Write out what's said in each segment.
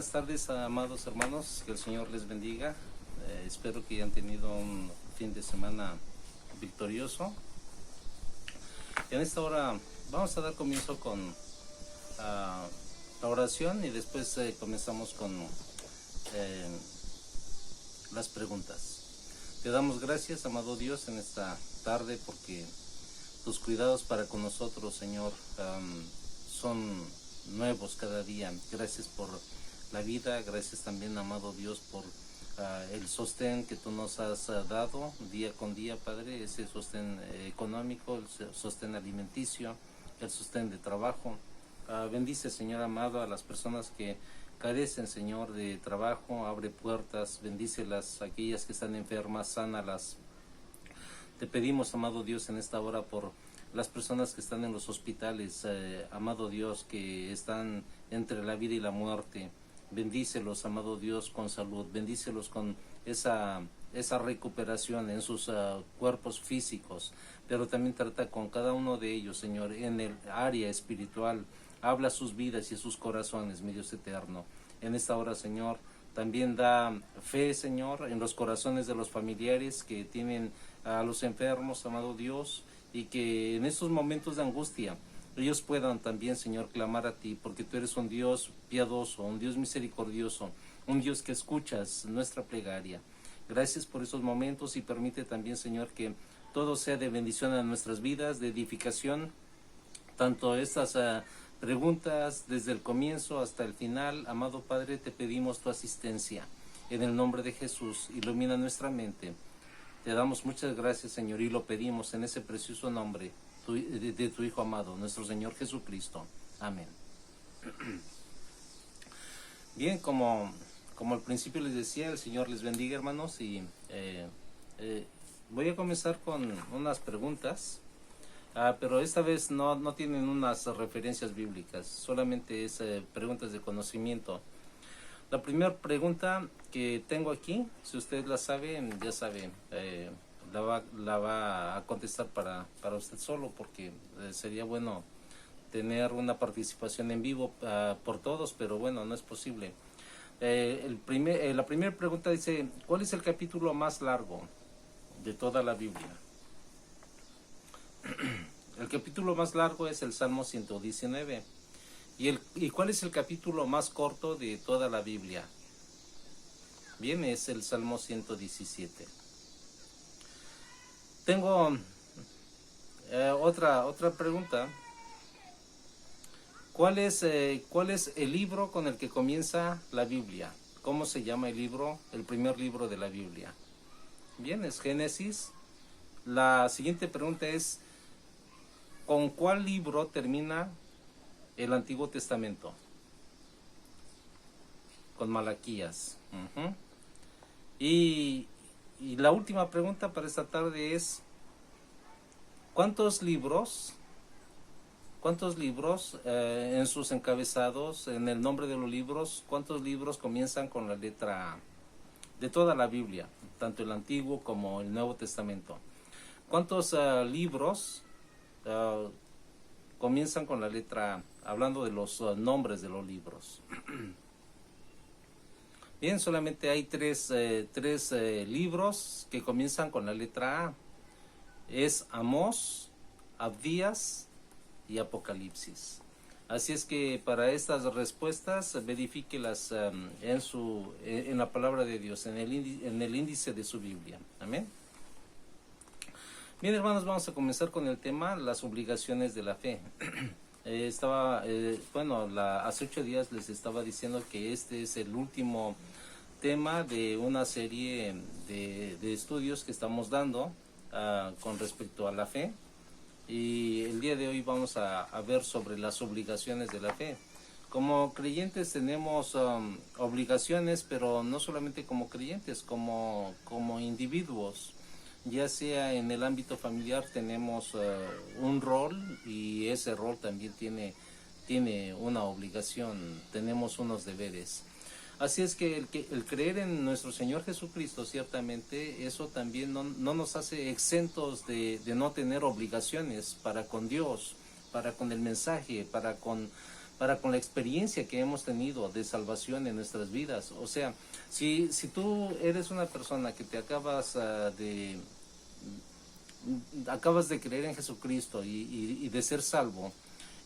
buenas tardes, amados hermanos, que el Señor les bendiga. Espero que hayan tenido un fin de semana victorioso. En esta hora vamos a dar comienzo con la oración y después comenzamos con las preguntas. Te damos gracias, amado Dios, en esta tarde porque tus cuidados para con nosotros, Señor, son nuevos cada día. Gracias por la vida, gracias también, amado Dios, por el sostén que tú nos has dado día con día, Padre, ese sostén económico, el sostén alimenticio, el sostén de trabajo. Bendice, Señor amado, a las personas que carecen, Señor, de trabajo, abre puertas, bendícelas, aquellas que están enfermas, sánalas. Te pedimos, amado Dios, en esta hora por las personas que están en los hospitales, amado Dios, que están entre la vida y la muerte. Bendícelos, amado Dios, con salud. Bendícelos con esa recuperación en sus cuerpos físicos. Pero también trata con cada uno de ellos, Señor, en el área espiritual. Habla sus vidas y sus corazones, mi Dios eterno. En esta hora, Señor, también da fe, Señor, en los corazones de los familiares que tienen a los enfermos, amado Dios, y que en estos momentos de angustia ellos puedan también, Señor, clamar a ti, porque tú eres un Dios piadoso, un Dios misericordioso, un Dios que escuchas nuestra plegaria. Gracias por esos momentos y permite también, Señor, que todo sea de bendición a nuestras vidas, de edificación, tanto estas preguntas desde el comienzo hasta el final. Amado Padre, te pedimos tu asistencia. En el nombre de Jesús, ilumina nuestra mente. Te damos muchas gracias, Señor, y lo pedimos en ese precioso nombre de tu Hijo amado, nuestro Señor Jesucristo. Amén. Bien, como al principio les decía, el Señor les bendiga, hermanos, y voy a comenzar con unas preguntas, pero esta vez no tienen unas referencias bíblicas, solamente es preguntas de conocimiento. La primera pregunta que tengo aquí, si usted la sabe, ya sabe, la va a contestar para usted solo, porque sería bueno tener una participación en vivo por todos, pero bueno, no es posible. La primera pregunta dice, ¿cuál es el capítulo más largo de toda la Biblia? El capítulo más largo es el Salmo 119. ¿Y cuál es el capítulo más corto de toda la Biblia? Bien, es el Salmo 117. Tengo otra pregunta. ¿Cuál es el libro con el que comienza la Biblia? ¿Cómo se llama el libro, el primer libro de la Biblia? Bien, es Génesis. La siguiente pregunta es, ¿con cuál libro termina el Antiguo Testamento? Con Malaquías. Y la última pregunta para esta tarde es, ¿cuántos libros en sus encabezados, en el nombre de los libros, cuántos libros comienzan con la letra A? De toda la Biblia, tanto el Antiguo como el Nuevo Testamento. ¿Cuántos libros comienzan con la letra A? Hablando de los nombres de los libros. Bien, solamente hay tres libros que comienzan con la letra A. Es Amós, Abdías y Apocalipsis. Así es que para estas respuestas verifíquelas en la palabra de Dios, en el índice de su Biblia. Amén. Bien, hermanos, vamos a comenzar con el tema, las obligaciones de la fe. Hace 8 días les estaba diciendo que este es el último tema de una serie de estudios que estamos dando con respecto a la fe. Y el día de hoy vamos a ver sobre las obligaciones de la fe. Como creyentes tenemos obligaciones, pero no solamente como creyentes, como individuos. Ya sea en el ámbito familiar tenemos un rol, y ese rol también tiene una obligación, tenemos unos deberes. Así es que el creer en nuestro Señor Jesucristo, ciertamente, eso también no nos hace exentos de no tener obligaciones para con Dios, para con el mensaje, para con para con la experiencia que hemos tenido de salvación en nuestras vidas. O sea, si tú eres una persona que te acabas de creer en Jesucristo y de ser salvo,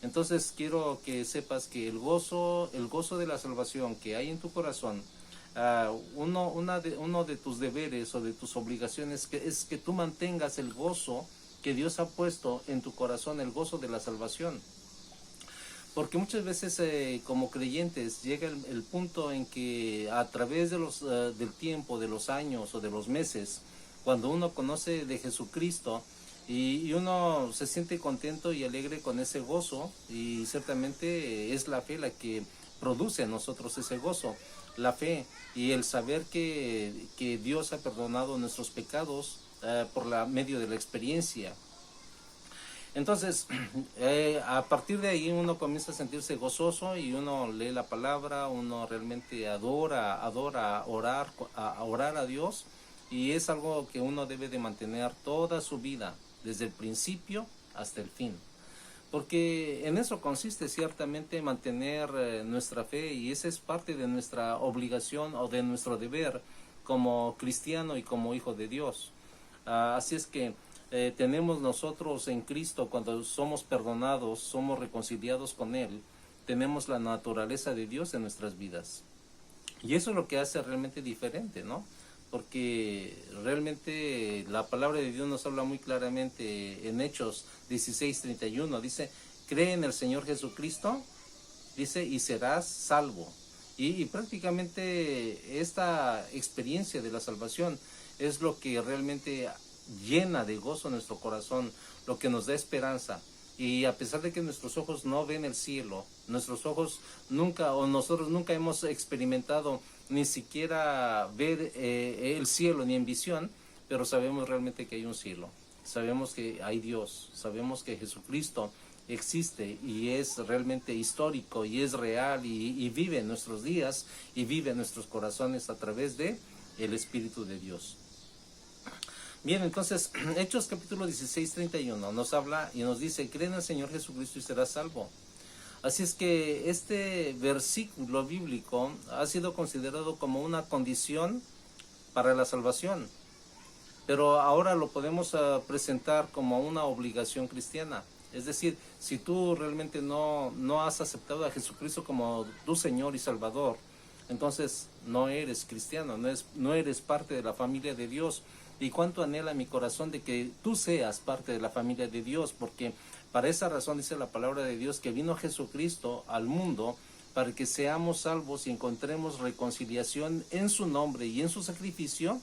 entonces quiero que sepas que el gozo de la salvación que hay en tu corazón, uno de tus deberes o de tus obligaciones es que tú mantengas el gozo que Dios ha puesto en tu corazón, el gozo de la salvación. Porque muchas veces como creyentes llega el punto en que a través de del tiempo, de los años o de los meses, cuando uno conoce de Jesucristo y uno se siente contento y alegre con ese gozo, y ciertamente es la fe la que produce en nosotros ese gozo, la fe y el saber que Dios ha perdonado nuestros pecados por medio de la experiencia. Entonces, a partir de ahí uno comienza a sentirse gozoso y uno lee la palabra, uno realmente adora orar a Dios, y es algo que uno debe de mantener toda su vida, desde el principio hasta el fin. Porque en eso consiste ciertamente mantener nuestra fe, y esa es parte de nuestra obligación o de nuestro deber como cristiano y como hijo de Dios. Así es que tenemos nosotros en Cristo, cuando somos perdonados, somos reconciliados con Él, tenemos la naturaleza de Dios en nuestras vidas. Y eso es lo que hace realmente diferente, ¿no? Porque realmente la palabra de Dios nos habla muy claramente en Hechos 16:31. Dice, cree en el Señor Jesucristo, dice, y serás salvo. Y prácticamente esta experiencia de la salvación es lo que realmente llena de gozo nuestro corazón, lo que nos da esperanza. Y a pesar de que nuestros ojos no ven el cielo, nosotros nunca hemos experimentado ni siquiera ver el cielo ni en visión, pero sabemos realmente que hay un cielo, sabemos que hay Dios, sabemos que Jesucristo existe y es realmente histórico y es real y vive en nuestros días y vive en nuestros corazones a través de el Espíritu de Dios. Bien, entonces, Hechos capítulo 16:31 nos habla y nos dice, cree en el Señor Jesucristo y serás salvo. Así es que este versículo bíblico ha sido considerado como una condición para la salvación, pero ahora lo podemos presentar como una obligación cristiana. Es decir, si tú realmente no has aceptado a Jesucristo como tu Señor y Salvador, entonces no eres cristiano, no eres parte de la familia de Dios. Y cuánto anhela mi corazón de que tú seas parte de la familia de Dios, porque para esa razón dice la palabra de Dios que vino Jesucristo al mundo para que seamos salvos y encontremos reconciliación en su nombre y en su sacrificio,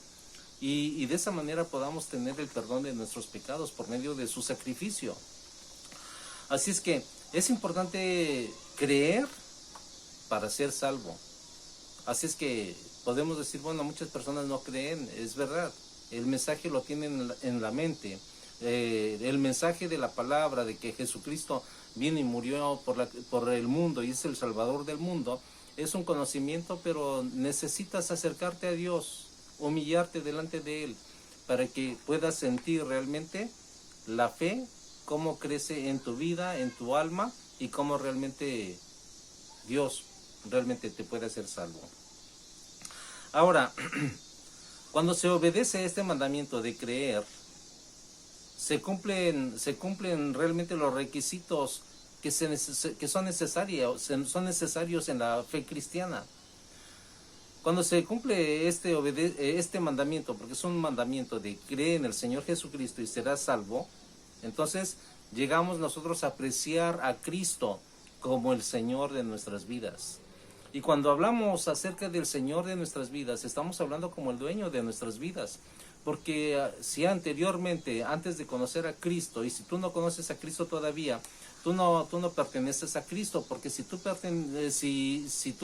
y de esa manera podamos tener el perdón de nuestros pecados por medio de su sacrificio. Así es que es importante creer para ser salvo. Así es que podemos decir, bueno, muchas personas no creen, es verdad. El mensaje lo tienen en la mente. El mensaje de la palabra, de que Jesucristo vino y murió por el mundo y es el Salvador del mundo, es un conocimiento, pero necesitas acercarte a Dios, humillarte delante de Él, para que puedas sentir realmente la fe, cómo crece en tu vida, en tu alma, y cómo realmente Dios realmente te puede hacer salvo. Ahora, cuando se obedece este mandamiento de creer, se cumplen realmente los requisitos que son necesarios en la fe cristiana. Cuando se cumple este mandamiento, porque es un mandamiento de creer en el Señor Jesucristo y serás salvo, entonces llegamos nosotros a apreciar a Cristo como el Señor de nuestras vidas. Y cuando hablamos acerca del Señor de nuestras vidas, estamos hablando como el dueño de nuestras vidas. Porque si anteriormente, antes de conocer a Cristo, y si tú no conoces a Cristo todavía, tú no perteneces a Cristo, porque si tú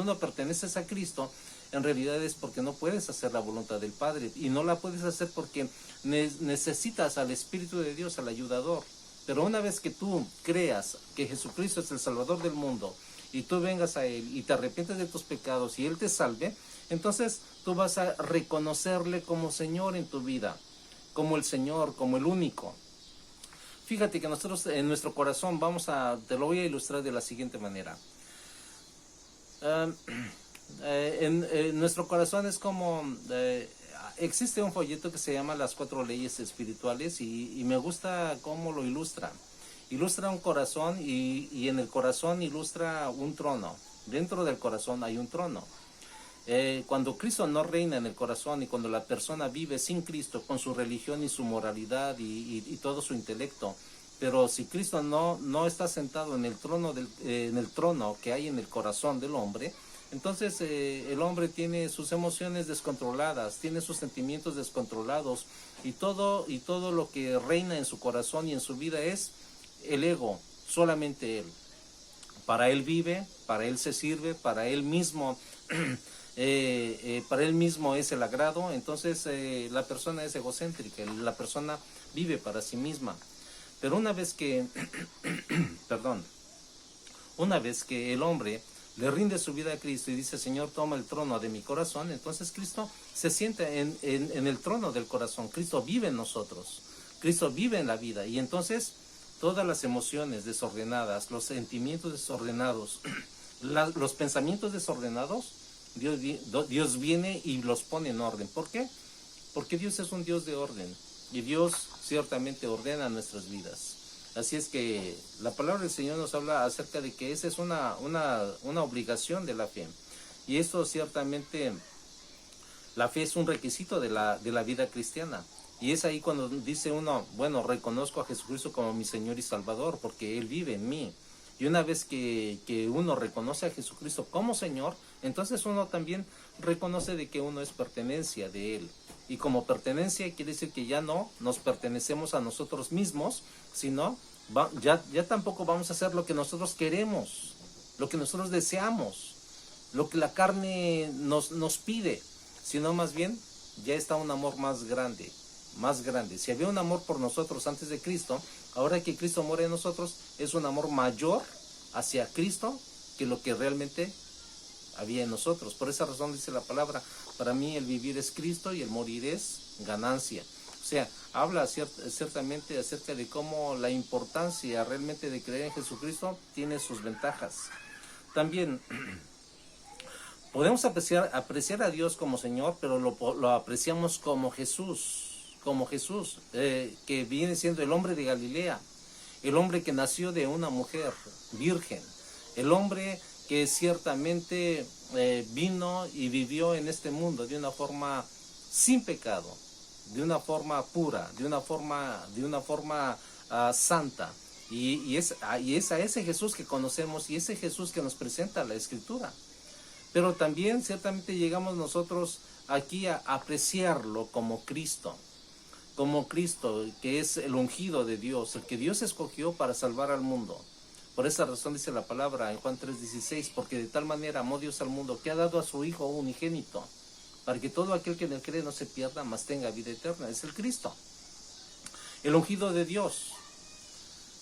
no perteneces a Cristo, en realidad es porque no puedes hacer la voluntad del Padre, y no la puedes hacer porque necesitas al Espíritu de Dios, al ayudador. Pero una vez que tú creas que Jesucristo es el Salvador del mundo, y tú vengas a Él y te arrepientes de tus pecados y Él te salve, entonces tú vas a reconocerle como Señor en tu vida, como el Señor, como el único. Fíjate que nosotros en nuestro corazón te lo voy a ilustrar de la siguiente manera. Ah, en nuestro corazón es como... existe un folleto que se llama Las 4 leyes espirituales y me gusta cómo lo ilustra. Ilustra un corazón y en el corazón ilustra un trono. Dentro del corazón hay un trono. Cuando Cristo no reina en el corazón y cuando la persona vive sin Cristo, con su religión y su moralidad y todo su intelecto, pero si Cristo no está sentado en el trono en el trono que hay en el corazón del hombre, entonces el hombre tiene sus emociones descontroladas, tiene sus sentimientos descontrolados y todo lo que reina en su corazón y en su vida es el ego, solamente él. Para él vive, para él se sirve, para él mismo para él mismo es el agrado. Entonces la persona es egocéntrica, la persona vive para sí misma. Pero una vez que perdón, una vez que el hombre le rinde su vida a Cristo y dice, Señor, toma el trono de mi corazón, entonces Cristo se sienta en el trono del corazón. Cristo vive en nosotros, Cristo vive en la vida, y entonces todas las emociones desordenadas, los sentimientos desordenados, los pensamientos desordenados, Dios viene y los pone en orden. ¿Por qué? Porque Dios es un Dios de orden y Dios ciertamente ordena nuestras vidas. Así es que la palabra del Señor nos habla acerca de que esa es una obligación de la fe. Y esto ciertamente, la fe es un requisito de la vida cristiana. Y es ahí cuando dice uno, bueno, reconozco a Jesucristo como mi Señor y Salvador, porque Él vive en mí. Y una vez que uno reconoce a Jesucristo como Señor, entonces uno también reconoce de que uno es pertenencia de Él. Y como pertenencia quiere decir que ya no nos pertenecemos a nosotros mismos, sino ya tampoco vamos a hacer lo que nosotros queremos, lo que nosotros deseamos, lo que la carne nos pide, sino más bien ya está un amor más grande, más grande. Si había un amor por nosotros antes de Cristo, ahora que Cristo muere en nosotros, es un amor mayor hacia Cristo que lo que realmente había en nosotros. Por esa razón dice la palabra, para mí el vivir es Cristo y el morir es ganancia. O sea, habla ciertamente acerca de cómo la importancia realmente de creer en Jesucristo tiene sus ventajas. También podemos apreciar a Dios como Señor, pero lo apreciamos como Jesús, que viene siendo el hombre de Galilea, el hombre que nació de una mujer virgen, el hombre que ciertamente vino y vivió en este mundo de una forma sin pecado, de una forma pura, de una forma santa. Y es a ese Jesús que conocemos y ese Jesús que nos presenta la Escritura. Pero también ciertamente llegamos nosotros aquí a apreciarlo como Cristo, que es el ungido de Dios, el que Dios escogió para salvar al mundo. Por esa razón dice la palabra en Juan 3:16, porque de tal manera amó Dios al mundo que ha dado a su Hijo unigénito, para que todo aquel que en él cree no se pierda, mas tenga vida eterna. Es el Cristo, el ungido de Dios.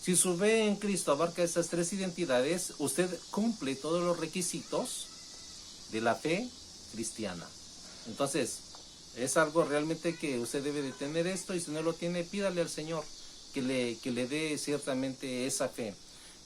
Si su fe en Cristo abarca estas tres identidades, usted cumple todos los requisitos de la fe cristiana. Entonces, es algo realmente que usted debe de tener esto, y si no lo tiene, pídale al Señor que le dé ciertamente esa fe,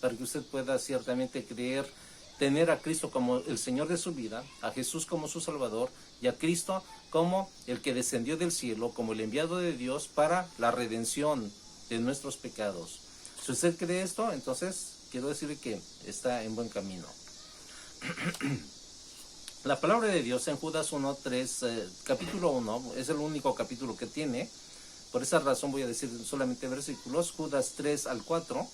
para que usted pueda ciertamente creer, tener a Cristo como el Señor de su vida, a Jesús como su Salvador, y a Cristo como el que descendió del cielo, como el enviado de Dios para la redención de nuestros pecados. Si usted cree esto, entonces quiero decirle que está en buen camino. La palabra de Dios en Judas 1:3, capítulo 1, es el único capítulo que tiene. Por esa razón voy a decir solamente versículos. Judas 3-4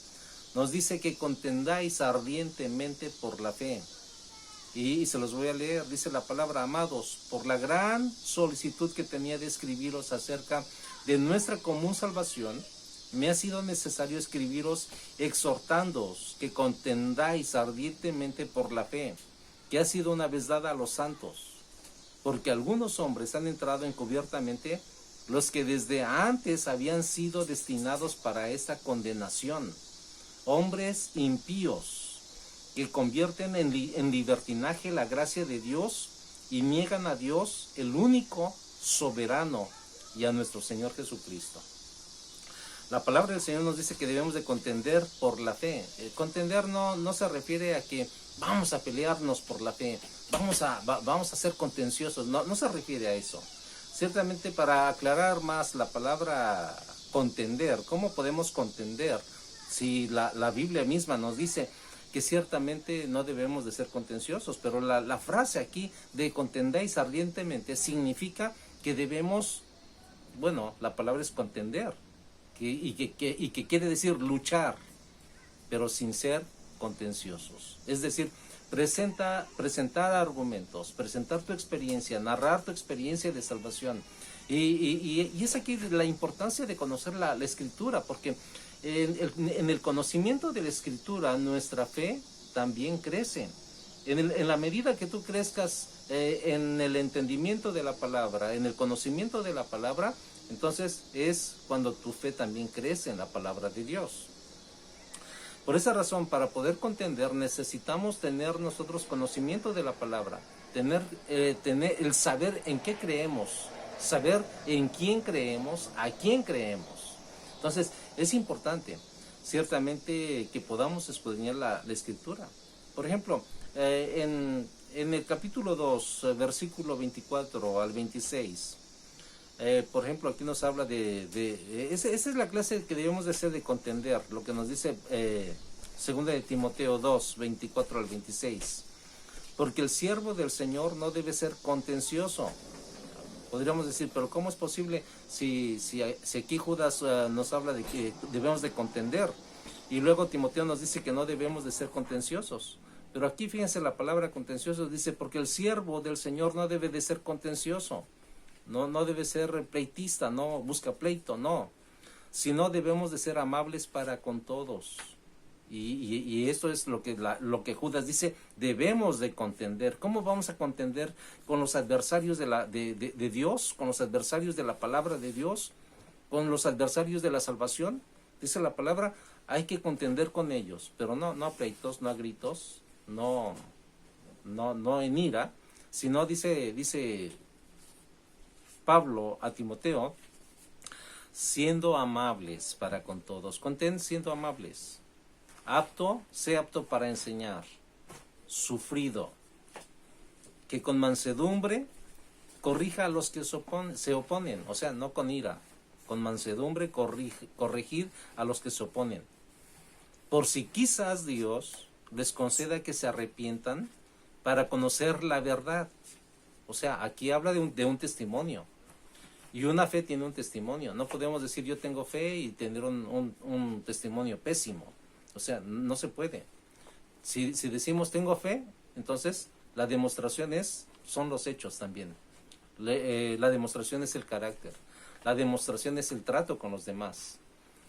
nos dice que contendáis ardientemente por la fe. Y se los voy a leer. Dice la palabra: amados, por la gran solicitud que tenía de escribiros acerca de nuestra común salvación, me ha sido necesario escribiros exhortándoos que contendáis ardientemente por la fe, que ha sido una vez dada a los santos, porque algunos hombres han entrado encubiertamente, los que desde antes habían sido destinados para esta condenación, hombres impíos, que convierten en libertinaje la gracia de Dios y niegan a Dios, el único soberano, y a nuestro Señor Jesucristo. La palabra del Señor nos dice que debemos de contender por la fe. Contender no se refiere a que vamos a pelearnos por la fe, vamos a ser contenciosos, no se refiere a eso. Ciertamente, para aclarar más la palabra contender, ¿cómo podemos contender si la Biblia misma nos dice que ciertamente no debemos de ser contenciosos? Pero la frase aquí de contendéis ardientemente significa que debemos, bueno, la palabra es contender, y que quiere decir luchar, pero sin ser contenciosos. Es decir, presentar argumentos, presentar tu experiencia, narrar tu experiencia de salvación. Y es aquí la importancia de conocer la Escritura, porque en el conocimiento de la Escritura nuestra fe también crece. En la medida que tú crezcas en el entendimiento de la palabra, en el conocimiento de la palabra, entonces es cuando tu fe también crece en la palabra de Dios. Por esa razón, para poder contender, necesitamos tener nosotros conocimiento de la palabra, tener el saber en qué creemos, saber en quién creemos, a quién creemos. Entonces, es importante, ciertamente, que podamos escudriñar la Escritura. Por ejemplo, en el capítulo 2, versículo 24 al 26, por ejemplo, aquí nos habla esa es la clase que debemos de hacer de contender, lo que nos dice segunda de Timoteo 2, 24 al 26. Porque el siervo del Señor no debe ser contencioso. Podríamos decir, pero ¿cómo es posible si aquí Judas nos habla de que debemos de contender? Y luego Timoteo nos dice que no debemos de ser contenciosos. Pero aquí fíjense la palabra contencioso, dice, porque el siervo del Señor no debe de ser contencioso. No debe ser pleitista, no busca pleito, no. Sino debemos de ser amables para con todos. Y esto es lo que Judas dice, debemos de contender. ¿Cómo vamos a contender con los adversarios de Dios, con los adversarios de la palabra de Dios, con los adversarios de la salvación? Dice la palabra, hay que contender con ellos, pero no a pleitos, no a gritos, no en ira, sino dice Pablo a Timoteo, siendo amables para con todos. Contén siendo amables. Sé apto para enseñar. Sufrido. Que con mansedumbre corrija a los que se oponen. O sea, no con ira. Con mansedumbre corregid a los que se oponen. Por si quizás Dios les conceda que se arrepientan para conocer la verdad. O sea, aquí habla de un testimonio. Y una fe tiene un testimonio. No podemos decir yo tengo fe y tener un testimonio pésimo. O sea, no se puede. Si decimos tengo fe, entonces la demostración son los hechos también. La demostración es el carácter. La demostración es el trato con los demás.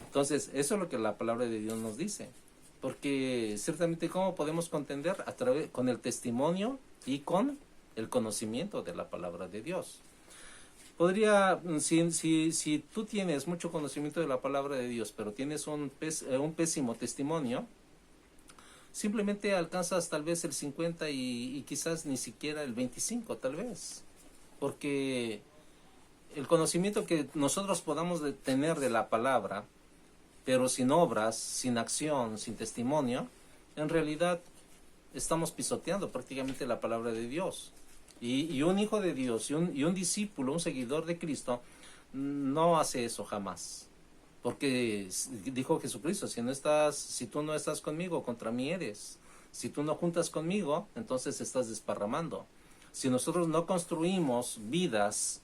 Entonces, eso es lo que la palabra de Dios nos dice. Porque ciertamente, ¿cómo podemos contender? Con el testimonio y con el conocimiento de la palabra de Dios. Si tú tienes mucho conocimiento de la palabra de Dios, pero tienes un pésimo testimonio, simplemente alcanzas tal vez el 50 y quizás ni siquiera el 25, tal vez. Porque el conocimiento que nosotros podamos tener de la palabra, pero sin obras, sin acción, sin testimonio, en realidad estamos pisoteando prácticamente la palabra de Dios. Y un hijo de Dios y un discípulo, un seguidor de Cristo, no hace eso jamás. Porque dijo Jesucristo, si tú no estás conmigo, contra mí eres. Si tú no juntas conmigo, entonces estás desparramando. Si nosotros no construimos vidas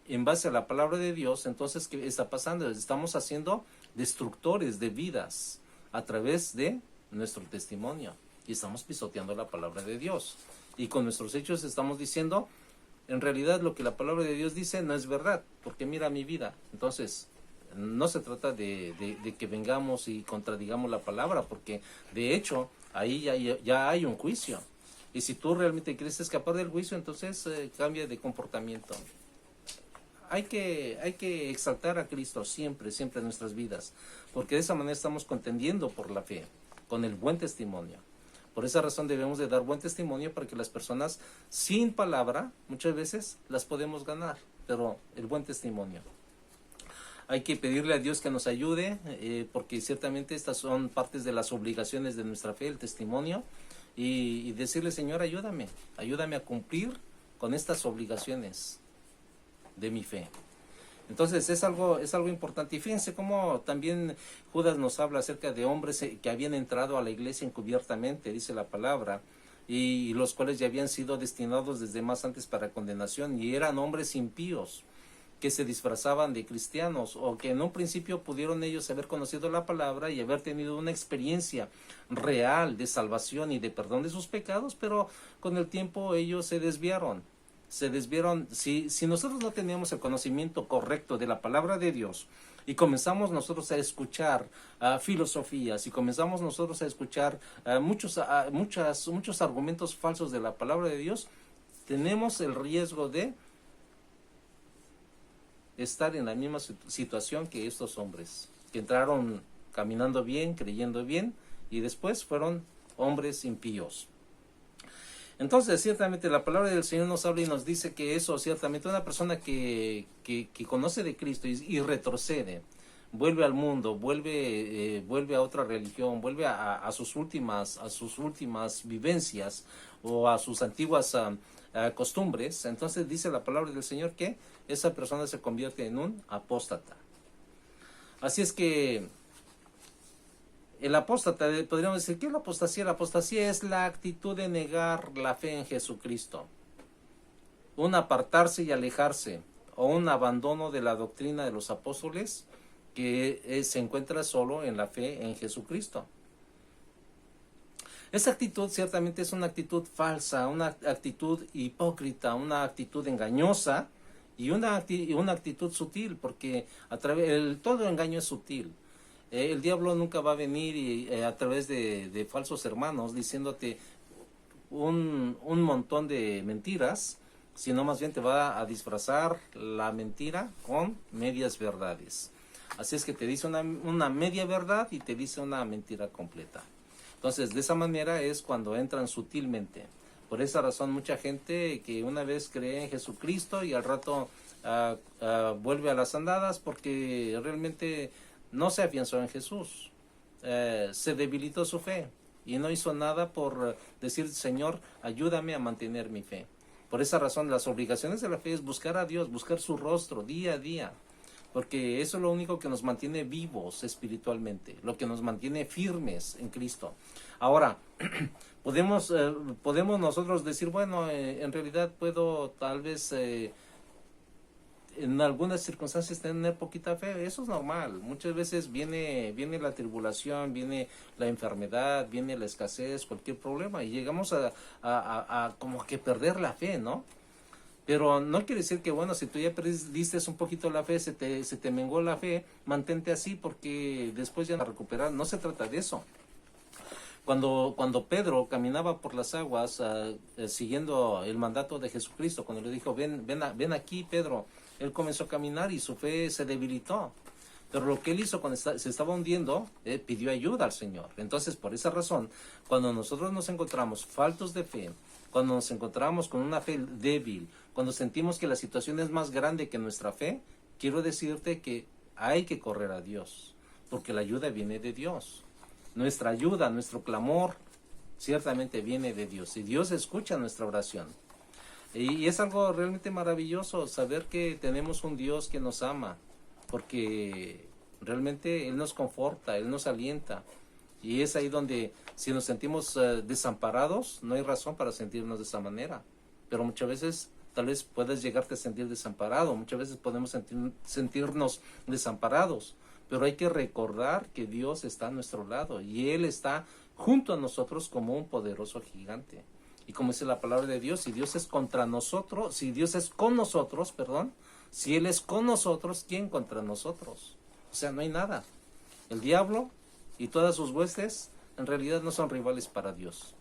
en base a la palabra de Dios, entonces ¿qué está pasando? Estamos haciendo destructores de vidas a través de nuestro testimonio. Y estamos pisoteando la palabra de Dios. Y con nuestros hechos estamos diciendo, en realidad lo que la palabra de Dios dice no es verdad, porque mira mi vida. Entonces, no se trata de que vengamos y contradigamos la palabra, porque de hecho, ahí ya hay un juicio. Y si tú realmente quieres escapar del juicio, entonces cambia de comportamiento. Hay que exaltar a Cristo siempre en nuestras vidas, porque de esa manera estamos contendiendo por la fe, con el buen testimonio. Por esa razón debemos de dar buen testimonio para que las personas sin palabra, muchas veces las podemos ganar, pero el buen testimonio. hay que pedirle a Dios que nos ayude, porque ciertamente estas son partes de las obligaciones de nuestra fe, el testimonio, y decirle, Señor, ayúdame a cumplir con estas obligaciones de mi fe. Entonces es algo importante. Y fíjense cómo también Judas nos habla acerca de hombres que habían entrado a la iglesia encubiertamente, dice la palabra, y los cuales ya habían sido destinados desde más antes para condenación, y eran hombres impíos que se disfrazaban de cristianos, o que en un principio pudieron ellos haber conocido la palabra y haber tenido una experiencia real de salvación y de perdón de sus pecados, pero con el tiempo ellos se desviaron. Si nosotros no teníamos el conocimiento correcto de la palabra de Dios y comenzamos nosotros a escuchar filosofías y comenzamos nosotros a escuchar muchos argumentos falsos de la palabra de Dios, tenemos el riesgo de estar en la misma situación que estos hombres, que entraron caminando bien, creyendo bien, y después fueron hombres impíos. Entonces, ciertamente la palabra del Señor nos habla y nos dice que eso, ciertamente, una persona que conoce de Cristo y retrocede, vuelve al mundo, vuelve a otra religión, vuelve a sus últimas vivencias o a sus antiguas costumbres, entonces dice la palabra del Señor que esa persona se convierte en un apóstata. Así es que el apóstata, podríamos decir, ¿qué es la apostasía? La apostasía es la actitud de negar la fe en Jesucristo, un apartarse y alejarse, o un abandono de la doctrina de los apóstoles que se encuentra solo en la fe en Jesucristo. Esa actitud ciertamente es una actitud falsa, una actitud hipócrita, una actitud engañosa y una actitud sutil, porque todo engaño es sutil. El diablo nunca va a venir a través de falsos hermanos diciéndote un montón de mentiras, sino más bien te va a disfrazar la mentira con medias verdades. Así es que te dice una media verdad y te dice una mentira completa. Entonces, de esa manera es cuando entran sutilmente. Por esa razón, mucha gente que una vez cree en Jesucristo y al rato vuelve a las andadas porque realmente no se afianzó en Jesús. Se debilitó su fe y no hizo nada por decir, Señor, ayúdame a mantener mi fe. Por esa razón, las obligaciones de la fe es buscar a Dios, buscar su rostro día a día. Porque eso es lo único que nos mantiene vivos espiritualmente, lo que nos mantiene firmes en Cristo. Ahora, podemos nosotros decir, bueno, en realidad puedo tal vez en algunas circunstancias tener poquita fe. Eso es normal. Muchas veces viene la tribulación, viene la enfermedad, viene la escasez, cualquier problema, y llegamos a como que perder la fe, ¿no? Pero no quiere decir que, bueno, si tú ya perdiste un poquito la fe, se te menguó la fe, mantente así porque después ya no vas a recuperar. No se trata de eso. Cuando Pedro caminaba por las aguas siguiendo el mandato de Jesucristo, cuando le dijo, ven aquí, Pedro, él comenzó a caminar y su fe se debilitó. Pero lo que él hizo cuando se estaba hundiendo, pidió ayuda al Señor. Entonces, por esa razón, cuando nosotros nos encontramos faltos de fe, cuando nos encontramos con una fe débil, cuando sentimos que la situación es más grande que nuestra fe, quiero decirte que hay que correr a Dios, porque la ayuda viene de Dios. Nuestra ayuda, nuestro clamor, ciertamente viene de Dios, y Dios escucha nuestra oración. Y es algo realmente maravilloso saber que tenemos un Dios que nos ama, porque realmente Él nos conforta, Él nos alienta. Y es ahí donde, si nos sentimos desamparados, no hay razón para sentirnos de esa manera. Pero muchas veces, tal vez puedas llegarte a sentir desamparado, muchas veces podemos sentirnos desamparados. Pero hay que recordar que Dios está a nuestro lado y Él está junto a nosotros como un poderoso gigante. Y como dice la palabra de Dios, si Dios es contra nosotros, si Dios es con nosotros, si Él es con nosotros, ¿quién contra nosotros? O sea, no hay nada. El diablo y todas sus huestes en realidad no son rivales para Dios.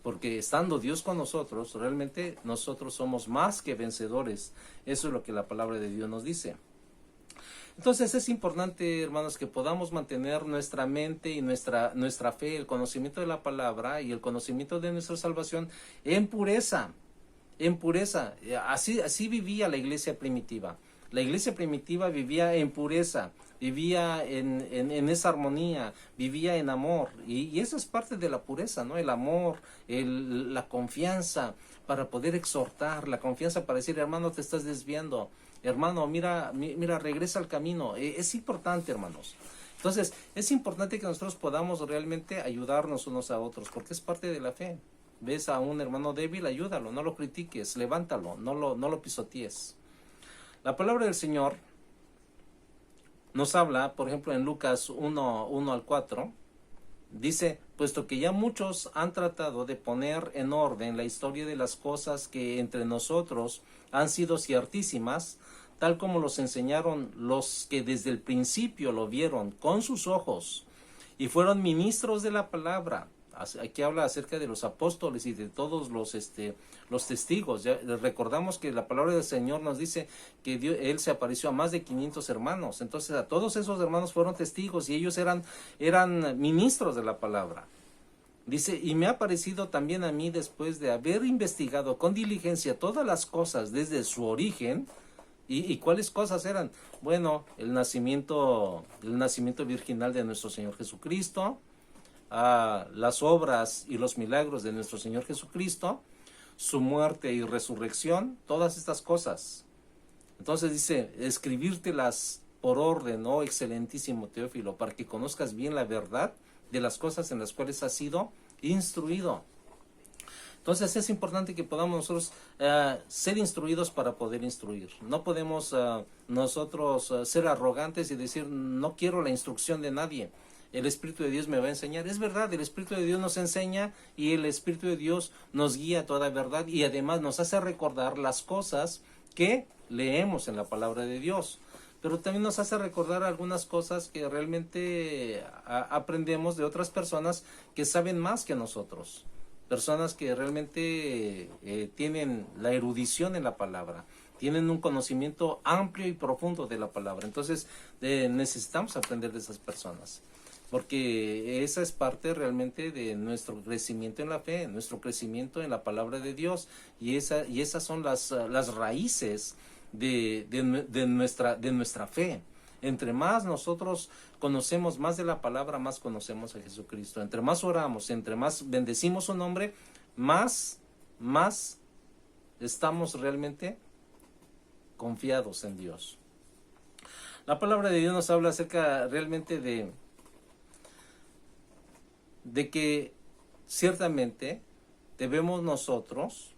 Porque estando Dios con nosotros, realmente nosotros somos más que vencedores. Eso es lo que la palabra de Dios nos dice. Entonces es importante, hermanos, que podamos mantener nuestra mente y nuestra fe, el conocimiento de la palabra y el conocimiento de nuestra salvación en pureza. En pureza. Así vivía la iglesia primitiva. La iglesia primitiva vivía en pureza, vivía en esa armonía, vivía en amor, y eso es parte de la pureza, ¿no? El amor, la confianza para poder exhortar, la confianza para decir, hermano, te estás desviando, hermano, mira, regresa al camino. Es importante, hermanos. Entonces, es importante que nosotros podamos realmente ayudarnos unos a otros, porque es parte de la fe. Ves a un hermano débil, ayúdalo, no lo critiques, levántalo, no lo pisotees. La palabra del Señor nos habla, por ejemplo, en Lucas 1 al 4, dice, puesto que ya muchos han tratado de poner en orden la historia de las cosas que entre nosotros han sido ciertísimas, tal como los enseñaron los que desde el principio lo vieron con sus ojos y fueron ministros de la palabra. Aquí habla acerca de los apóstoles y de todos los testigos. Ya recordamos que la palabra del Señor nos dice que Él se apareció a más de 500 hermanos. Entonces a todos esos hermanos fueron testigos y ellos eran ministros de la palabra. Dice, y me ha parecido también a mí, después de haber investigado con diligencia todas las cosas desde su origen. ¿Y cuáles cosas eran? Bueno, el nacimiento virginal de nuestro Señor Jesucristo, las obras y los milagros de nuestro Señor Jesucristo, su muerte y resurrección, todas estas cosas. Entonces dice, escribírtelas por orden, oh excelentísimo Teófilo, para que conozcas bien la verdad de las cosas en las cuales has sido instruido. Entonces es importante que podamos nosotros ser instruidos para poder instruir. No podemos nosotros ser arrogantes y decir, no quiero la instrucción de nadie. El Espíritu de Dios me va a enseñar. Es verdad, el Espíritu de Dios nos enseña y el Espíritu de Dios nos guía a toda verdad y además nos hace recordar las cosas que leemos en la palabra de Dios. Pero también nos hace recordar algunas cosas que realmente aprendemos de otras personas que saben más que nosotros. Personas que realmente tienen la erudición en la palabra, tienen un conocimiento amplio y profundo de la palabra. Entonces necesitamos aprender de esas personas, porque esa es parte realmente de nuestro crecimiento en la fe, nuestro crecimiento en la palabra de Dios, y esas son las raíces de nuestra fe. Entre más nosotros conocemos más de la palabra, más conocemos a Jesucristo. Entre más oramos, entre más bendecimos su nombre, más estamos realmente confiados en Dios. La palabra de Dios nos habla acerca realmente de que ciertamente debemos nosotros,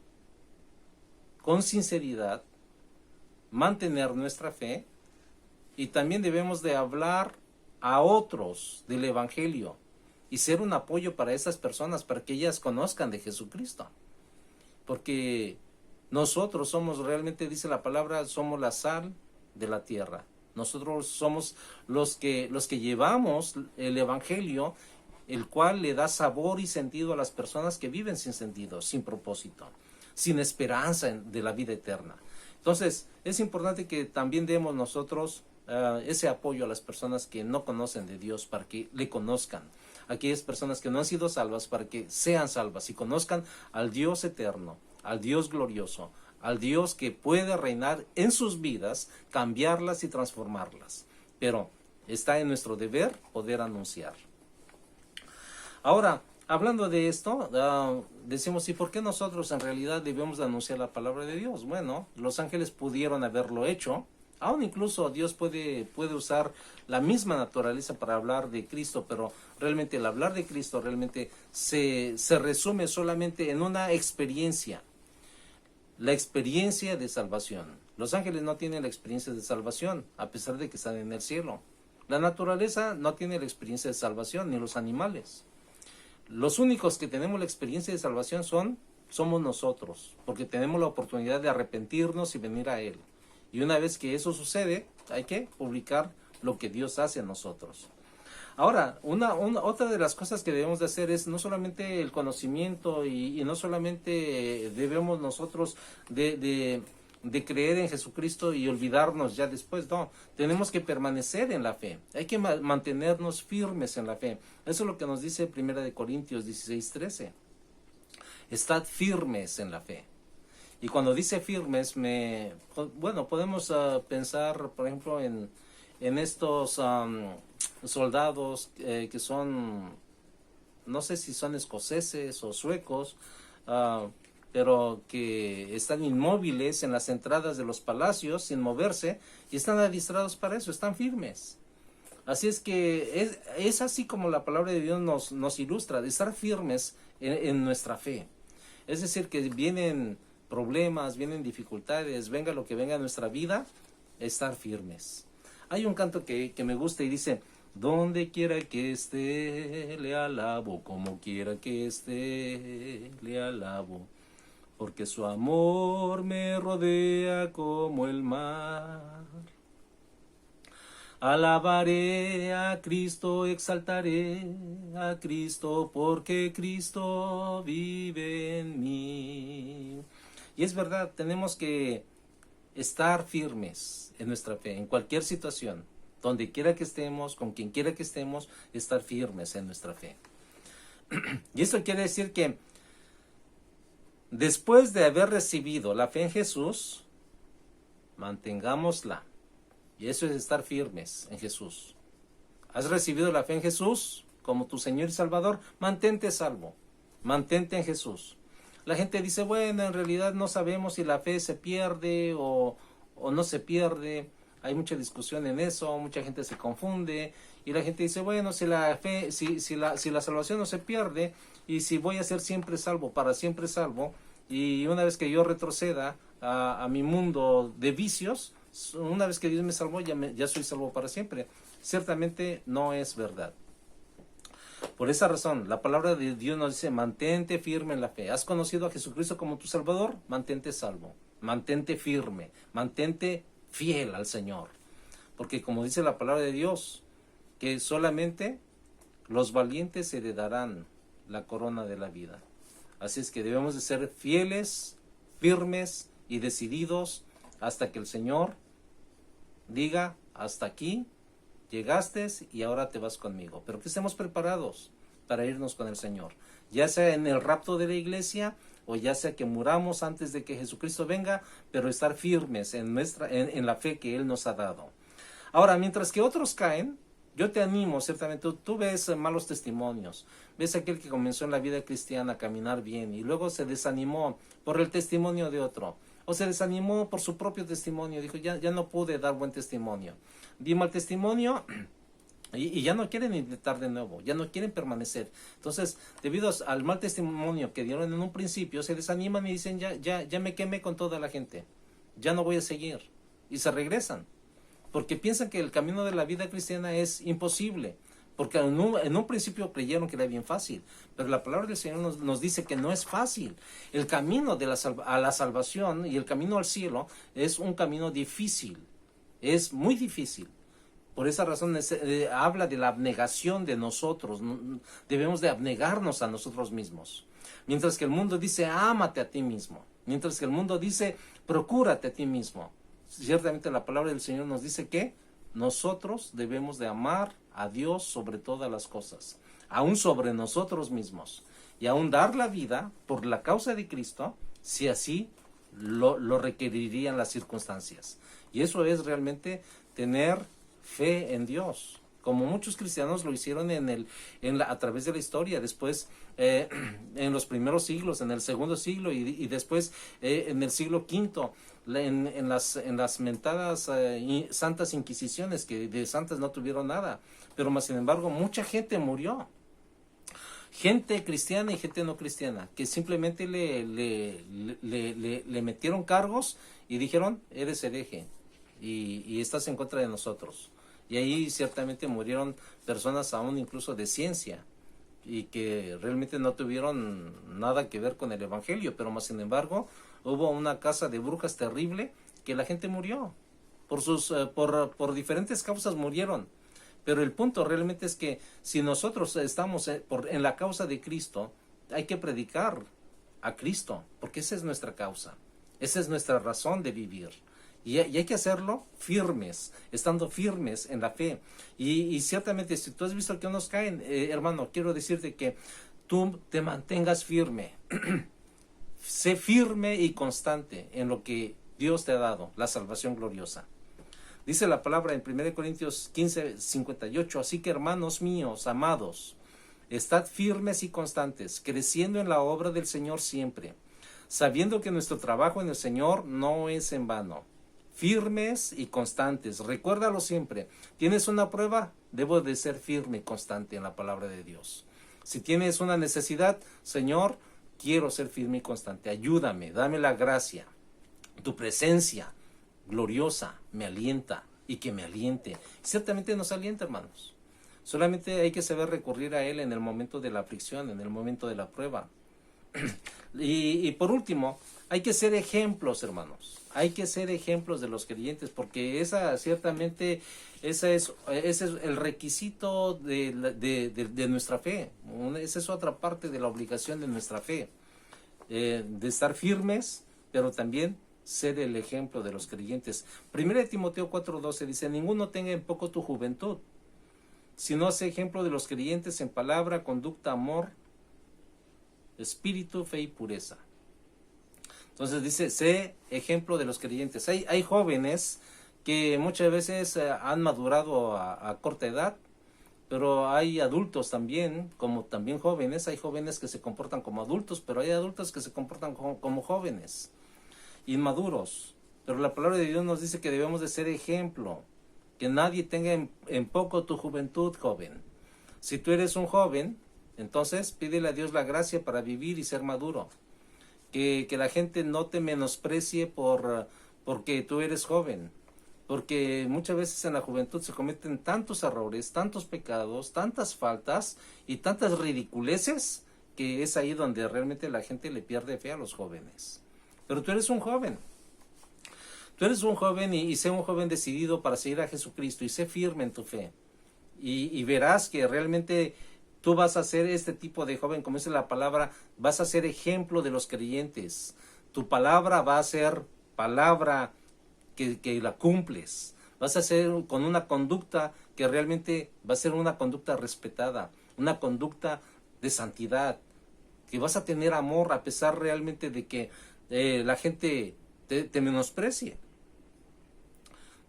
con sinceridad, mantener nuestra fe. Y también debemos de hablar a otros del Evangelio y ser un apoyo para esas personas, para que ellas conozcan de Jesucristo. Porque nosotros somos realmente, dice la palabra, somos la sal de la tierra. Nosotros somos los que llevamos el Evangelio, el cual le da sabor y sentido a las personas que viven sin sentido, sin propósito, sin esperanza de la vida eterna. Entonces, es importante que también demos nosotros ese apoyo a las personas que no conocen de Dios, para que le conozcan. Aquellas personas que no han sido salvas, para que sean salvas y conozcan al Dios eterno, al Dios glorioso, al Dios que puede reinar en sus vidas, cambiarlas y transformarlas. Pero está en nuestro deber poder anunciar. Ahora, hablando de esto, decimos, ¿y por qué nosotros en realidad debemos de anunciar la palabra de Dios? Bueno, los ángeles pudieron haberlo hecho. Aún incluso Dios puede usar la misma naturaleza para hablar de Cristo, pero realmente el hablar de Cristo realmente se resume solamente en una experiencia, la experiencia de salvación. Los ángeles no tienen la experiencia de salvación, a pesar de que están en el cielo. La naturaleza no tiene la experiencia de salvación, ni los animales. Los únicos que tenemos la experiencia de salvación somos nosotros, porque tenemos la oportunidad de arrepentirnos y venir a Él. Y una vez que eso sucede, hay que publicar lo que Dios hace en nosotros. Ahora, otra de las cosas que debemos de hacer es no solamente el conocimiento y no solamente debemos nosotros de creer en Jesucristo y olvidarnos ya después, no. Tenemos que permanecer en la fe. Hay que mantenernos firmes en la fe. Eso es lo que nos dice 1 Corintios 16:13. Estad firmes en la fe. Y cuando dice firmes, bueno, podemos pensar, por ejemplo, en estos soldados que son, no sé si son escoceses o suecos, pero que están inmóviles en las entradas de los palacios sin moverse y están adiestrados para eso, están firmes. Así es que es así como la palabra de Dios nos ilustra, de estar firmes en nuestra fe. Es decir, que vienen problemas, vienen dificultades, venga lo que venga a nuestra vida, estar firmes. Hay un canto que me gusta y dice: donde quiera que esté, le alabo, como quiera que esté, le alabo, porque su amor me rodea como el mar. Alabaré a Cristo, exaltaré a Cristo, porque Cristo vive en mí. Y es verdad, tenemos que estar firmes en nuestra fe, en cualquier situación, donde quiera que estemos, con quien quiera que estemos, estar firmes en nuestra fe. Y esto quiere decir que después de haber recibido la fe en Jesús, mantengámosla. Y eso es estar firmes en Jesús. ¿Has recibido la fe en Jesús como tu Señor y Salvador? Mantente salvo. Mantente en Jesús. La gente dice, bueno, en realidad no sabemos si la fe se pierde o no se pierde. Hay mucha discusión en eso, mucha gente se confunde. Y la gente dice, bueno, si la fe, si la salvación no se pierde, y si voy a ser siempre salvo, para siempre salvo, y una vez que yo retroceda a mi mundo de vicios, una vez que Dios me salvó, ya soy salvo para siempre. Ciertamente no es verdad. Por esa razón, la palabra de Dios nos dice, mantente firme en la fe. ¿Has conocido a Jesucristo como tu Salvador? Mantente salvo, mantente firme, mantente fiel al Señor. Porque como dice la palabra de Dios, que solamente los valientes heredarán la corona de la vida. Así es que debemos de ser fieles, firmes y decididos hasta que el Señor diga, hasta aquí llegaste y ahora te vas conmigo. Pero que estemos preparados para irnos con el Señor, ya sea en el rapto de la iglesia o ya sea que muramos antes de que Jesucristo venga, pero estar firmes en la fe que Él nos ha dado. Ahora, mientras que otros caen, yo te animo, ciertamente, tú ves malos testimonios, ves aquel que comenzó en la vida cristiana a caminar bien y luego se desanimó por el testimonio de otro, o se desanimó por su propio testimonio, dijo, ya no pude dar buen testimonio, di mal testimonio y ya no quieren intentar de nuevo, ya no quieren permanecer. Entonces, debido al mal testimonio que dieron en un principio, se desaniman y dicen, ya me quemé con toda la gente, ya no voy a seguir, y se regresan. Porque piensan que el camino de la vida cristiana es imposible, porque en un principio creyeron que era bien fácil, pero la palabra del Señor nos dice que no es fácil. El camino a la salvación y el camino al cielo es un camino difícil, es muy difícil. Por esa razón habla de la abnegación de nosotros, debemos de abnegarnos a nosotros mismos. Mientras que el mundo dice, ámate a ti mismo, mientras que el mundo dice, procúrate a ti mismo. Ciertamente la palabra del Señor nos dice que nosotros debemos de amar a Dios sobre todas las cosas, aún sobre nosotros mismos, y aún dar la vida por la causa de Cristo, si así lo requerirían las circunstancias. Y eso es realmente tener fe en Dios, como muchos cristianos lo hicieron a través de la historia, después en los primeros siglos, en el segundo siglo y después en el siglo V, en las mentadas santas inquisiciones, que de santas no tuvieron nada, pero más sin embargo mucha gente murió, gente cristiana y gente no cristiana, que simplemente le metieron cargos y dijeron, eres hereje y estás en contra de nosotros. Y ahí ciertamente murieron personas aún incluso de ciencia y que realmente no tuvieron nada que ver con el evangelio, pero más sin embargo hubo una casa de brujas terrible que la gente murió, por diferentes causas murieron. Pero el punto realmente es que si nosotros estamos en la causa de Cristo, hay que predicar a Cristo, porque esa es nuestra causa, esa es nuestra razón de vivir. Y hay que hacerlo firmes, estando firmes en la fe. Y ciertamente, si tú has visto que unos caen, hermano, quiero decirte que tú te mantengas firme. Sé firme y constante en lo que Dios te ha dado, la salvación gloriosa. Dice la palabra en 1 Corintios 15:58, así que hermanos míos, amados, estad firmes y constantes, creciendo en la obra del Señor siempre, sabiendo que nuestro trabajo en el Señor no es en vano. Firmes y constantes, recuérdalo siempre. ¿Tienes una prueba? Debo de ser firme y constante en la palabra de Dios. Si tienes una necesidad, Señor, quiero ser firme y constante. Ayúdame, dame la gracia. Tu presencia gloriosa me alienta y que me aliente. Ciertamente nos alienta, hermanos. Solamente hay que saber recurrir a Él en el momento de la aflicción, en el momento de la prueba. Y por último, hay que ser ejemplos, hermanos. Hay que ser ejemplos de los creyentes, porque ciertamente ese es el requisito de nuestra fe. Esa es otra parte de la obligación de nuestra fe, de estar firmes, pero también ser el ejemplo de los creyentes. 1 Timoteo 4:12 dice, ninguno tenga en poco tu juventud, sino sé ejemplo de los creyentes en palabra, conducta, amor, espíritu, fe y pureza. Entonces dice, sé ejemplo de los creyentes. Hay jóvenes que muchas veces han madurado a corta edad, pero hay adultos también, como también jóvenes. Hay jóvenes que se comportan como adultos, pero hay adultos que se comportan como jóvenes, inmaduros. Pero la palabra de Dios nos dice que debemos de ser ejemplo, que nadie tenga en poco tu juventud, joven. Si tú eres un joven, entonces pídele a Dios la gracia para vivir y ser maduro. Que la gente no te menosprecie porque tú eres joven. Porque muchas veces en la juventud se cometen tantos errores, tantos pecados, tantas faltas y tantas ridiculeces, que es ahí donde realmente la gente le pierde fe a los jóvenes. Pero tú eres un joven. Tú eres un joven y sé un joven decidido para seguir a Jesucristo y sé firme en tu fe. Y verás que realmente tú vas a ser este tipo de joven, como dice la palabra, vas a ser ejemplo de los creyentes. Tu palabra va a ser palabra que la cumples. Vas a ser con una conducta que realmente va a ser una conducta respetada, una conducta de santidad, que vas a tener amor a pesar realmente de que la gente te menosprecie.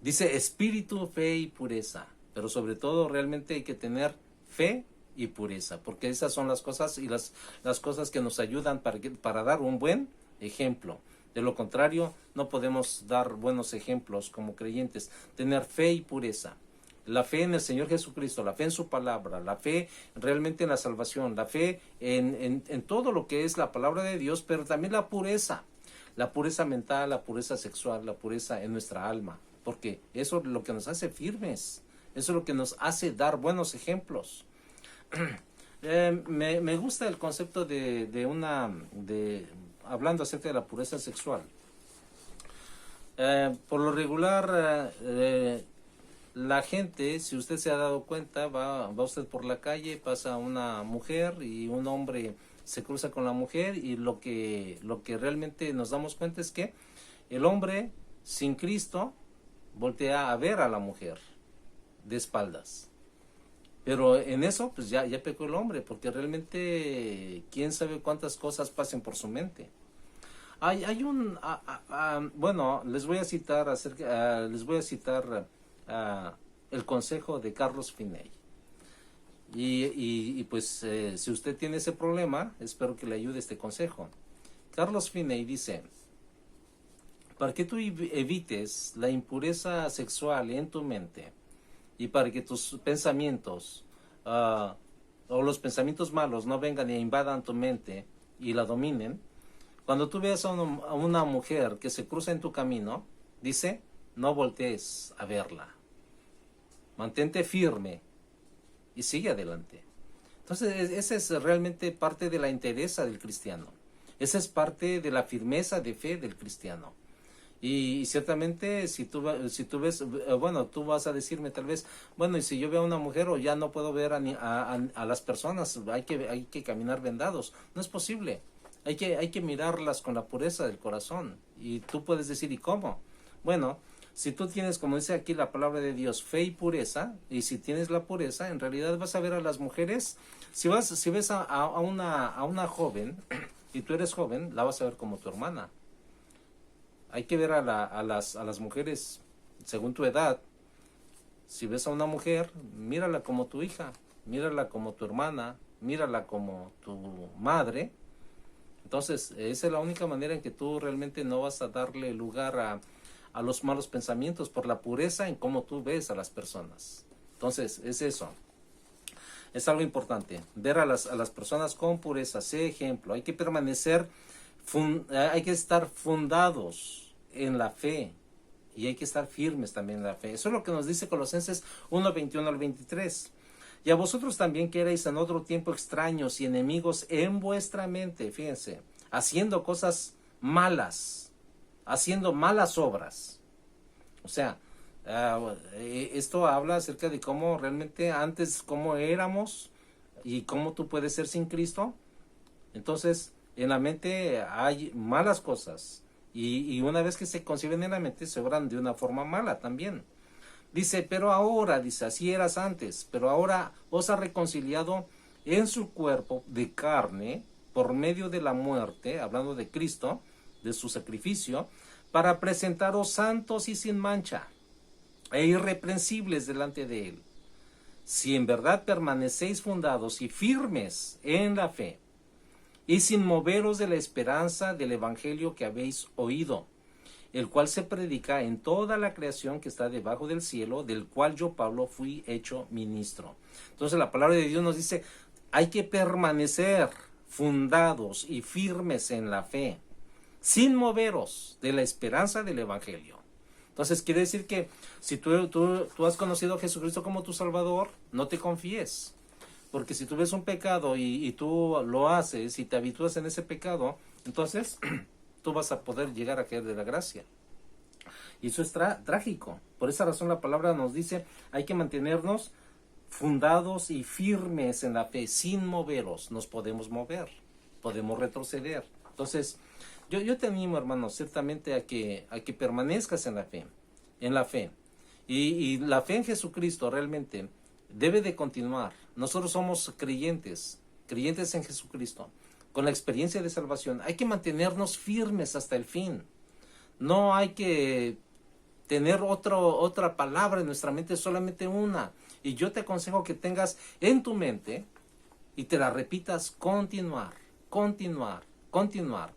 Dice espíritu, fe y pureza, pero sobre todo realmente hay que tener fe y pureza, porque esas son las cosas y las cosas que nos ayudan para dar un buen ejemplo. De lo contrario, no podemos dar buenos ejemplos como creyentes. Tener fe y pureza. La fe en el Señor Jesucristo, la fe en su palabra, la fe realmente en la salvación, la fe en todo lo que es la palabra de Dios, pero también la pureza mental, la pureza sexual, la pureza en nuestra alma, porque eso es lo que nos hace firmes, eso es lo que nos hace dar buenos ejemplos. Me gusta el concepto hablando acerca de la pureza sexual. Por lo regular, la gente, si usted se ha dado cuenta, va usted por la calle, pasa una mujer y un hombre se cruza con la mujer, y lo que realmente nos damos cuenta es que el hombre sin Cristo voltea a ver a la mujer de espaldas. Pero en eso, pues ya pecó el hombre, porque realmente quién sabe cuántas cosas pasen por su mente. Bueno, les voy a citar el consejo de Carlos Finney. Y pues si usted tiene ese problema, espero que le ayude este consejo. Carlos Finney dice, para que tú evites la impureza sexual en tu mente, y para que tus pensamientos o los pensamientos malos no vengan e invadan tu mente y la dominen, cuando tú veas a una mujer que se cruza en tu camino, dice, no voltees a verla. Mantente firme y sigue adelante. Entonces, esa es realmente parte de la entereza del cristiano. Esa es parte de la firmeza de fe del cristiano. Y ciertamente si tú ves, bueno, tú vas a decirme tal vez, bueno, y si yo veo a una mujer o ya no puedo ver a las personas, hay que caminar vendados. No es posible. Hay que mirarlas con la pureza del corazón. Y tú puedes decir, ¿y cómo? Bueno, si tú tienes, como dice aquí la palabra de Dios, fe y pureza, y si tienes la pureza, en realidad vas a ver a las mujeres. Si ves a una joven y tú eres joven, la vas a ver como tu hermana. Hay que ver a las mujeres según tu edad. Si ves a una mujer, mírala como tu hija, mírala como tu hermana, mírala como tu madre. Entonces, esa es la única manera en que tú realmente no vas a darle lugar a los malos pensamientos, por la pureza en cómo tú ves a las personas. Entonces, es eso. Es algo importante, ver a las personas con pureza, sé ejemplo. Hay que permanecer, hay que estar fundados en la fe y hay que estar firmes también en la fe. Eso es lo que nos dice Colosenses 1:21 al 23. Y a vosotros también que erais en otro tiempo extraños y enemigos en vuestra mente, fíjense, haciendo cosas malas, haciendo malas obras. O sea, esto habla acerca de cómo realmente antes, cómo éramos y cómo tú puedes ser sin Cristo. Entonces, en la mente hay malas cosas y una vez que se conciben en la mente, se obran de una forma mala también. Dice, pero ahora, dice, así eras antes, pero ahora os ha reconciliado en su cuerpo de carne por medio de la muerte, hablando de Cristo, de su sacrificio, para presentaros santos y sin mancha e irreprensibles delante de él. Si en verdad permanecéis fundados y firmes en la fe, y sin moveros de la esperanza del evangelio que habéis oído, el cual se predica en toda la creación que está debajo del cielo, del cual yo, Pablo, fui hecho ministro. Entonces la palabra de Dios nos dice, hay que permanecer fundados y firmes en la fe, sin moveros de la esperanza del evangelio. Entonces quiere decir que si tú has conocido a Jesucristo como tu Salvador, no te confíes. Porque si tú ves un pecado y tú lo haces y te habitúas en ese pecado, entonces tú vas a poder llegar a caer de la gracia. Y eso es trágico. Por esa razón la palabra nos dice, hay que mantenernos fundados y firmes en la fe, sin moveros. Nos podemos mover, podemos retroceder. Entonces, yo te animo, hermano, ciertamente a que permanezcas en la fe, Y la fe en Jesucristo realmente debe de continuar. Nosotros somos creyentes en Jesucristo, con la experiencia de salvación. Hay que mantenernos firmes hasta el fin. No hay que tener otra palabra en nuestra mente, solamente una. Y yo te aconsejo que tengas en tu mente y te la repitas: continuar, continuar, continuar.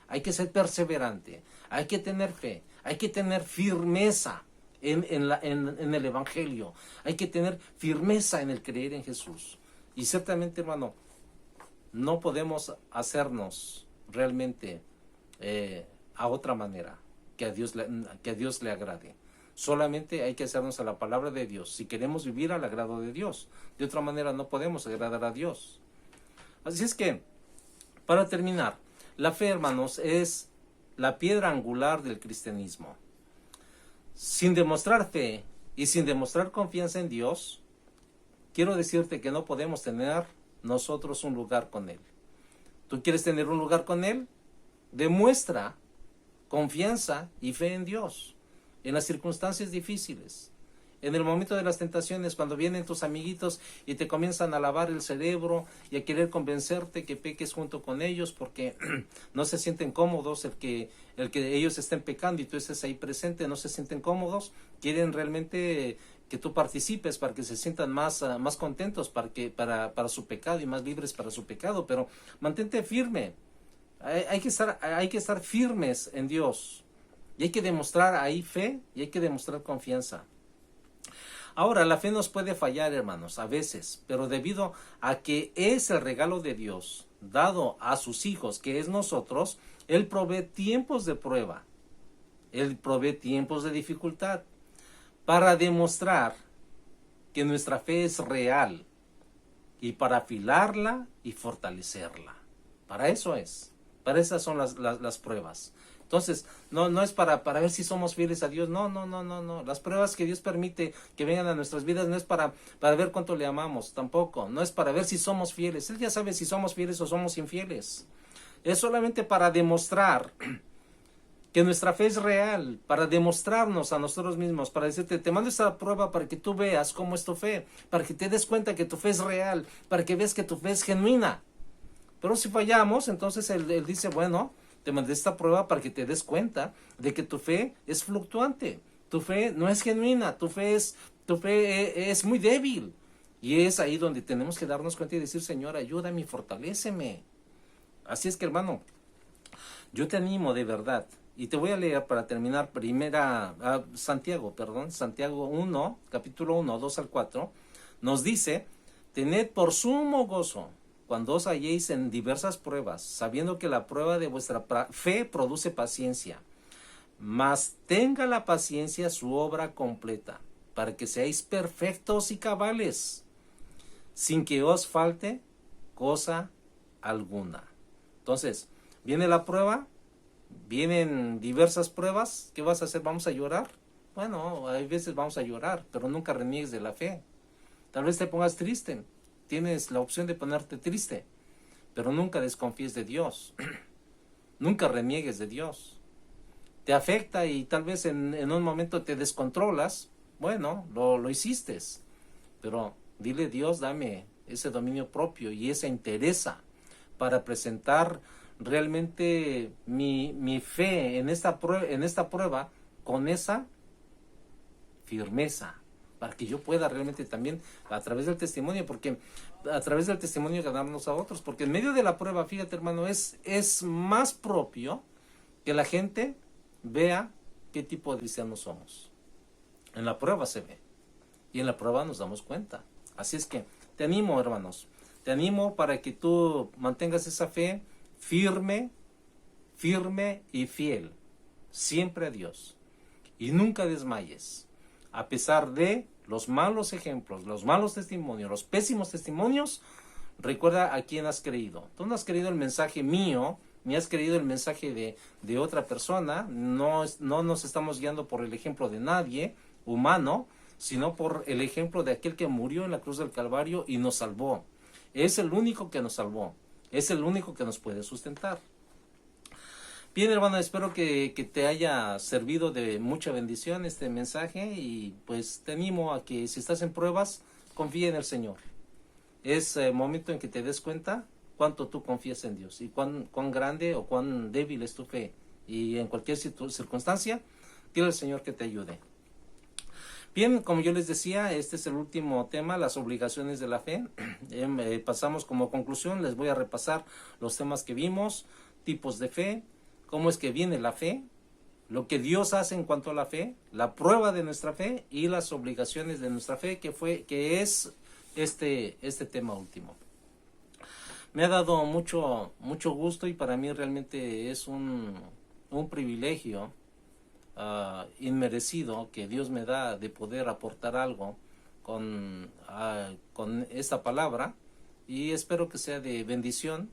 Hay que ser perseverante, hay que tener fe, hay que tener firmeza en el evangelio, hay que tener firmeza en el creer en Jesús. Y ciertamente, hermano, no podemos hacernos realmente a otra manera que a Dios le agrade. Solamente hay que hacernos a la palabra de Dios si queremos vivir al agrado de Dios. De otra manera no podemos agradar a Dios. Así es que, para terminar, la fe, hermanos, es la piedra angular del cristianismo. Sin demostrar fe y sin demostrar confianza en Dios, quiero decirte que no podemos tener nosotros un lugar con Él. ¿Tú quieres tener un lugar con Él? Demuestra confianza y fe en Dios, en las circunstancias difíciles. En el momento de las tentaciones, cuando vienen tus amiguitos y te comienzan a lavar el cerebro y a querer convencerte que peques junto con ellos porque no se sienten cómodos, el que ellos estén pecando y tú estés ahí presente, no se sienten cómodos, quieren realmente que tú participes para que se sientan más contentos para su pecado y más libres para su pecado, pero mantente firme. Hay que estar firmes en Dios y hay que demostrar ahí fe y hay que demostrar confianza. Ahora, la fe nos puede fallar, hermanos, a veces, pero debido a que es el regalo de Dios dado a sus hijos, que es nosotros, Él provee tiempos de prueba, Él provee tiempos de dificultad para demostrar que nuestra fe es real y para afilarla y fortalecerla. Para eso es, para esas son las pruebas. Entonces, no es para ver si somos fieles a Dios. No. Las pruebas que Dios permite que vengan a nuestras vidas no es para ver cuánto le amamos, tampoco. No es para ver si somos fieles. Él ya sabe si somos fieles o somos infieles. Es solamente para demostrar que nuestra fe es real, para demostrarnos a nosotros mismos, para decirte, te mando esta prueba para que tú veas cómo es tu fe, para que te des cuenta que tu fe es real, para que veas que tu fe es genuina. Pero si fallamos, entonces él dice, bueno, te mandé esta prueba para que te des cuenta de que tu fe es fluctuante, tu fe no es genuina, tu fe es muy débil. Y es ahí donde tenemos que darnos cuenta y decir, Señor, ayúdame, fortaléceme. Así es que, hermano, yo te animo de verdad. Y te voy a leer para terminar Santiago 1, capítulo 1, 2 al 4, nos dice, tened por sumo gozo cuando os halléis en diversas pruebas, sabiendo que la prueba de vuestra fe produce paciencia. Mas tenga la paciencia su obra completa, para que seáis perfectos y cabales, sin que os falte cosa alguna. Entonces, viene la prueba, vienen diversas pruebas, ¿qué vas a hacer? ¿Vamos a llorar? Bueno, hay veces vamos a llorar, pero nunca reniegues de la fe. Tal vez te pongas triste, tienes la opción de ponerte triste, pero nunca desconfíes de Dios, nunca reniegues de Dios. Te afecta y tal vez en un momento te descontrolas, bueno, lo hiciste, pero dile, Dios, dame ese dominio propio y esa entereza para presentar realmente mi fe en esta prueba con esa firmeza, para que yo pueda realmente también a través del testimonio, porque a través del testimonio ganarnos a otros, porque en medio de la prueba, fíjate, hermano, es más propio que la gente vea qué tipo de cristianos somos. En la prueba se ve y en la prueba nos damos cuenta. Así es que te animo, hermanos, te animo para que tú mantengas esa fe firme y fiel, siempre a Dios, y nunca desmayes, a pesar de los malos ejemplos, los malos testimonios, los pésimos testimonios. Recuerda a quién has creído. Tú no has creído el mensaje mío, ni has creído el mensaje de otra persona. No nos estamos guiando por el ejemplo de nadie humano, sino por el ejemplo de aquel que murió en la cruz del Calvario y nos salvó. Es el único que nos salvó, es el único que nos puede sustentar. Bien, hermano, espero que te haya servido de mucha bendición este mensaje, y pues te animo a que si estás en pruebas, confía en el Señor. Es momento en que te des cuenta cuánto tú confías en Dios y cuán grande o cuán débil es tu fe, y en cualquier circunstancia, dile al Señor que te ayude. Bien, como yo les decía, este es el último tema, las obligaciones de la fe. Pasamos como conclusión, les voy a repasar los temas que vimos: tipos de fe, cómo es que viene la fe, lo que Dios hace en cuanto a la fe, la prueba de nuestra fe y las obligaciones de nuestra fe, que es este tema último. Me ha dado mucho gusto, y para mí realmente es un privilegio inmerecido que Dios me da de poder aportar algo con esta palabra, y espero que sea de bendición,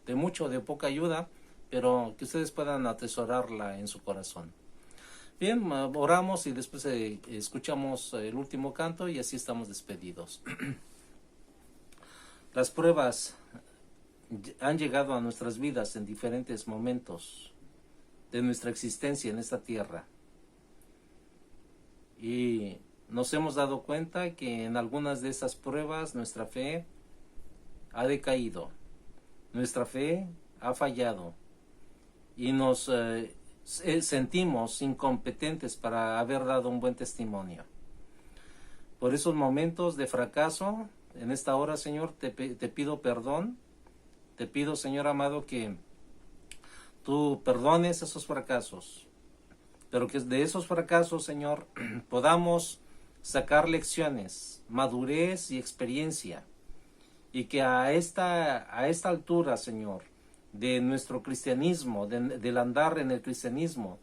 de mucho o de poca ayuda, pero que ustedes puedan atesorarla en su corazón. Bien, oramos y después escuchamos el último canto y así estamos despedidos. Las pruebas han llegado a nuestras vidas en diferentes momentos de nuestra existencia en esta tierra, y nos hemos dado cuenta que en algunas de esas pruebas nuestra fe ha decaído, nuestra fe ha fallado, y nos sentimos incompetentes para haber dado un buen testimonio. Por esos momentos de fracaso, en esta hora, Señor, te pido perdón. Te pido, Señor amado, que tú perdones esos fracasos, pero que de esos fracasos, Señor, podamos sacar lecciones, madurez y experiencia, y que a esta altura, Señor, de nuestro cristianismo, del andar en el cristianismo,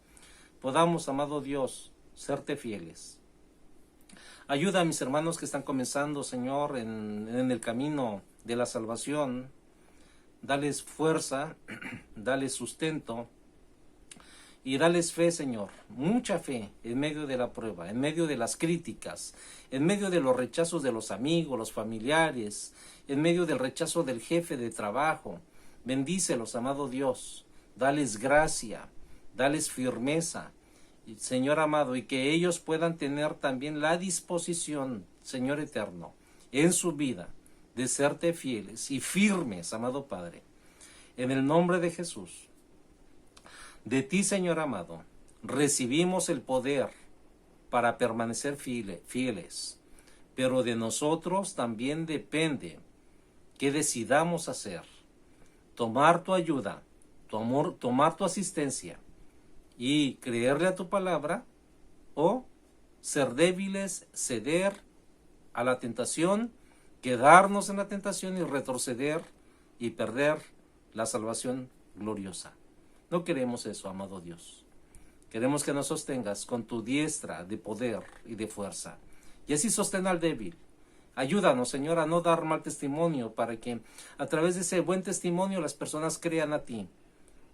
podamos, amado Dios, serte fieles. Ayuda a mis hermanos que están comenzando, Señor, en el camino de la salvación. Dales fuerza, dales sustento y dales fe, Señor, mucha fe en medio de la prueba, en medio de las críticas, en medio de los rechazos de los amigos, los familiares, en medio del rechazo del jefe de trabajo. Bendícelos, amado Dios, dales gracia, dales firmeza, Señor amado, y que ellos puedan tener también la disposición, Señor eterno, en su vida, de serte fieles y firmes, amado Padre, En el nombre de Jesús. De ti, Señor amado, recibimos el poder para permanecer fieles, pero de nosotros también depende qué decidamos hacer. Tomar tu ayuda, tu amor, tomar tu asistencia y creerle a tu palabra, o ser débiles, ceder a la tentación, quedarnos en la tentación y retroceder y perder la salvación gloriosa. No queremos eso, amado Dios. Queremos que nos sostengas con tu diestra de poder y de fuerza, y así sostén al débil. Ayúdanos, Señor, a no dar mal testimonio, para que a través de ese buen testimonio las personas crean a ti.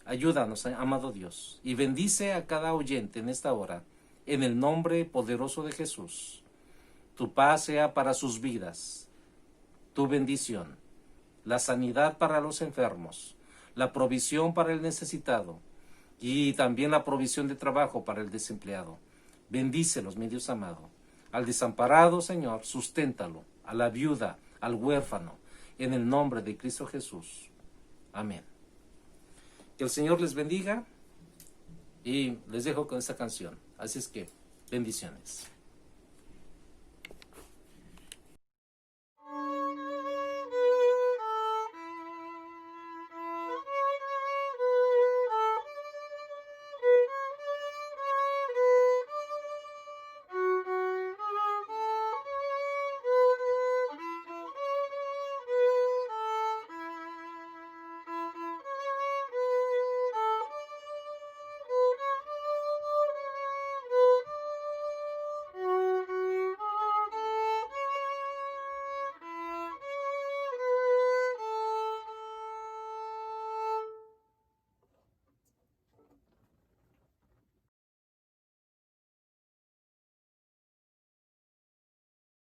Ayúdanos, amado Dios, y bendice a cada oyente en esta hora, en el nombre poderoso de Jesús. Tu paz sea para sus vidas, tu bendición, la sanidad para los enfermos, la provisión para el necesitado y también la provisión de trabajo para el desempleado. Bendícelos, mi Dios amado. Al desamparado, Señor, susténtalo, a la viuda, al huérfano, en el nombre de Cristo Jesús. Amén. Que el Señor les bendiga y les dejo con esta canción. Así es que, bendiciones.